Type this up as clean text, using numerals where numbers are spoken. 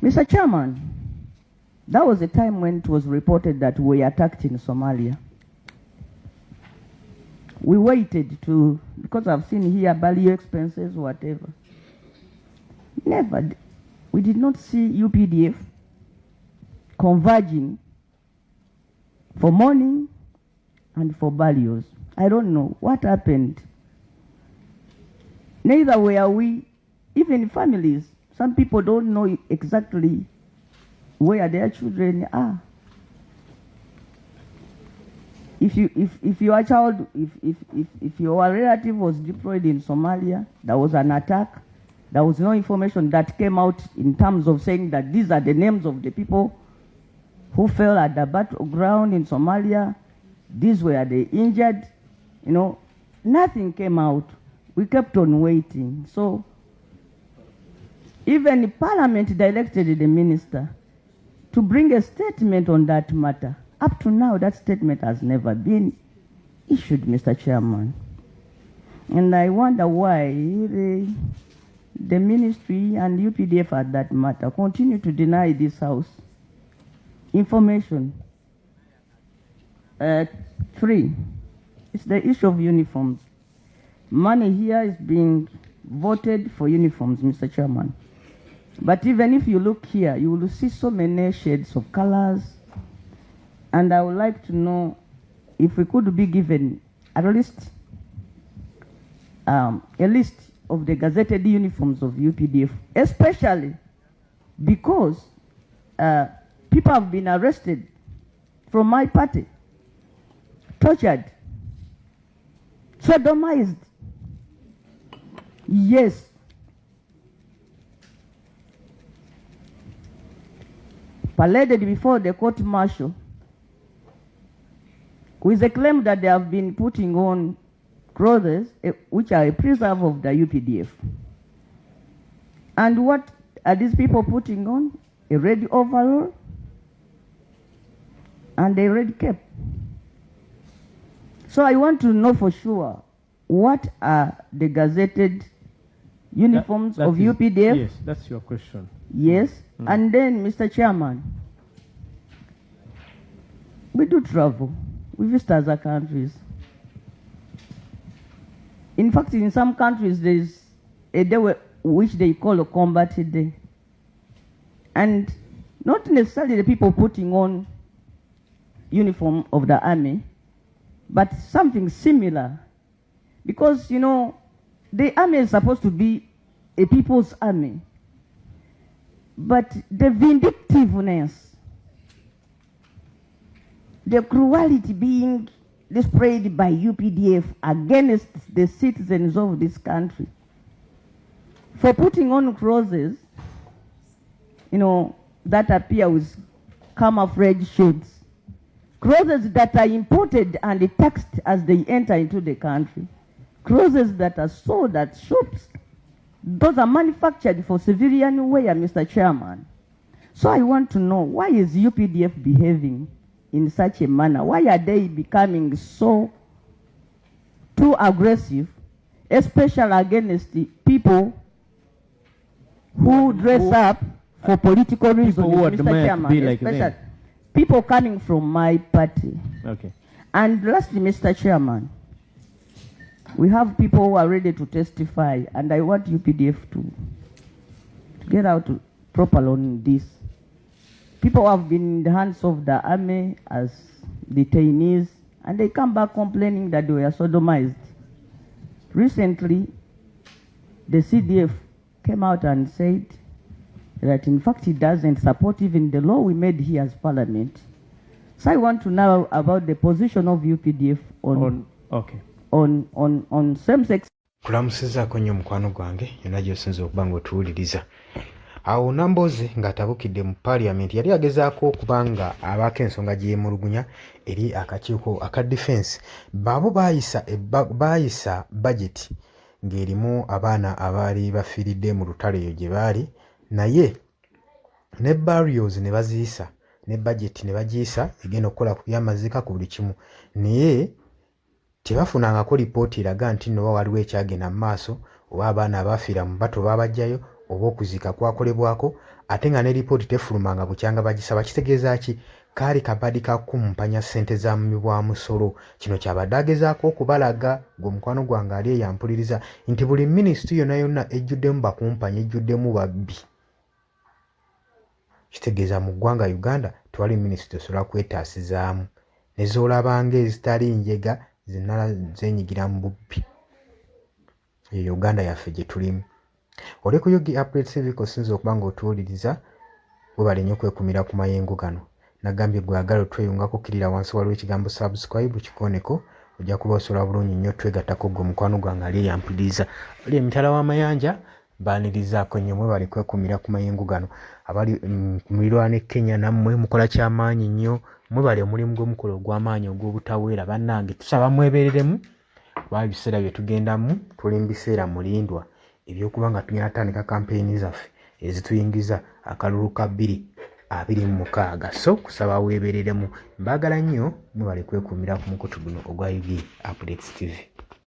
Mr. Chairman, that was a time when it was reported that we were attacked in Somalia. We waited to, because I've seen here value expenses, whatever. Never, we did not see UPDF converging for mourning and for values. I don't know what happened. Neither were we, even families. Some people don't know exactly where their children are. If your child, if your relative was deployed in Somalia, there was an attack, there was no information that came out in terms of saying that these are the names of the people who fell at the battleground in Somalia, these were the injured, you know, nothing came out. We kept on waiting. So even the Parliament directed the minister to bring a statement on that matter. Up to now, that statement has never been issued, Mr. Chairman. And I wonder why the ministry and UPDF at that matter continue to deny this House information. 3, it's the issue of uniforms. Money here is being voted for uniforms, Mr. Chairman. But even if you look here, you will see so many shades of colors. And I would like to know if we could be given at least a list of the gazetted uniforms of UPDF, especially because people have been arrested from my party, tortured, sodomized. Yes. Paraded before the court martial with the claim that they have been putting on clothes which are a preserve of the UPDF. And what are these people putting on? A red overall and a red cap. So I want to know for sure, what are the gazetted uniforms of UPDF? Yes, that's your question. Yes. And then, Mr. Chairman, we do travel. We visit other countries. In fact, in some countries, there is a day which they call a combat day. And not necessarily the people putting on uniform of the army, but something similar. Because, you know, the army is supposed to be a people's army. But the vindictiveness, the cruelty being displayed by UPDF against the citizens of this country for putting on clothes, you know, that appear with camouflage shades, clothes that are imported and taxed as they enter into the country, clothes that are sold at shops. Those are manufactured for civilian wear, Mr. Chairman. So I want to know, why is UPDF behaving in such a manner? Why are they becoming so too aggressive, especially against the people who dress up for political reasons, Mr. Chairman, like especially people coming from my party. Okay. And lastly, Mr. Chairman, we have people who are ready to testify, and I want UPDF to get out properly on this. People have been in the hands of the army as detainees, and they come back complaining that they were sodomized. Recently, the CDF came out and said that in fact it doesn't support even the law we made here as Parliament. So I want to know about the position of UPDF on same-sex. Kulamusizaako nnyo mukwano gwange yonna gy'osinza okuba ng'otuwuliriza. Awo Nambooze ng'atabukidde mu Parliament yali agezaako okubanga abaako ensonga gye yeemulugunya eri akakiiko aka defense. Baabo baayisa budget ng'erimu abaana abaali bafiiridde mu lutalo eyo gye baali, naye ne burials ne baziyisa, ne budget ne bagiyisa egenda okukola ku byamaziika ku buli kimu, naye tebafunangako lipooti eraga nti nno waliwo ekyagenda mu maaso oba abaana abafiira mu bato baabajjayo oba okuziika kwakolebwako ate nga ne lipooti tefulumanga bukyanga bagisaba. Kitegeeza ki? Kaali kabadi kakumpanya ssente za mumibwa musolo. Kino kyabadde agezaako okubalaga gwe mukwano gwange ali eyampuliriza nti buli minisitule yonna yonna ejjuddemu bakumpanya, ejjuddemu babbi. Kitegeeza mu ggwanga Uganda tewali minisitule osobola kwetaasizaamu. Ne z'olabanga ezitali njega zinnala zeenyigira mu bubbi. Eyo Uganda yaffe gye tulimu. Oli ku Yugi Update TV kosinza okuba ng'otuwuliriza, webale nnyo okwekumira ku mayengo gano. Nagambye gwagala otweyungako kirira wansi waliwo ekigambo subscribe kikoneko, ojja kuba osobola bulungi nnyo twegattako gwe mukwano gwange ali eyampuliriza. Oli emitala w'amayanja baanirizaako nnyo, mwebale kwekumira ku mayengo gano. Abali mulirwana e Kenya nammwe mukola kyamaanyi nnyo, mwebale omulimu gwe mukola ogw'amaanyi ogw'obutaweera. Bannange tusaba mwebeereremu, kuba ebiseera bye tugendamu tuli mu biseera mulindwa ebyokuba nga tugenda tandika kampeyini zaffe ezituyingiza akalulu ka 2026. So kusaba weebereremu. Mbaagala nnyo, mwebale kwekuumira ku mukutu guno ogwa Yugi Updates TV.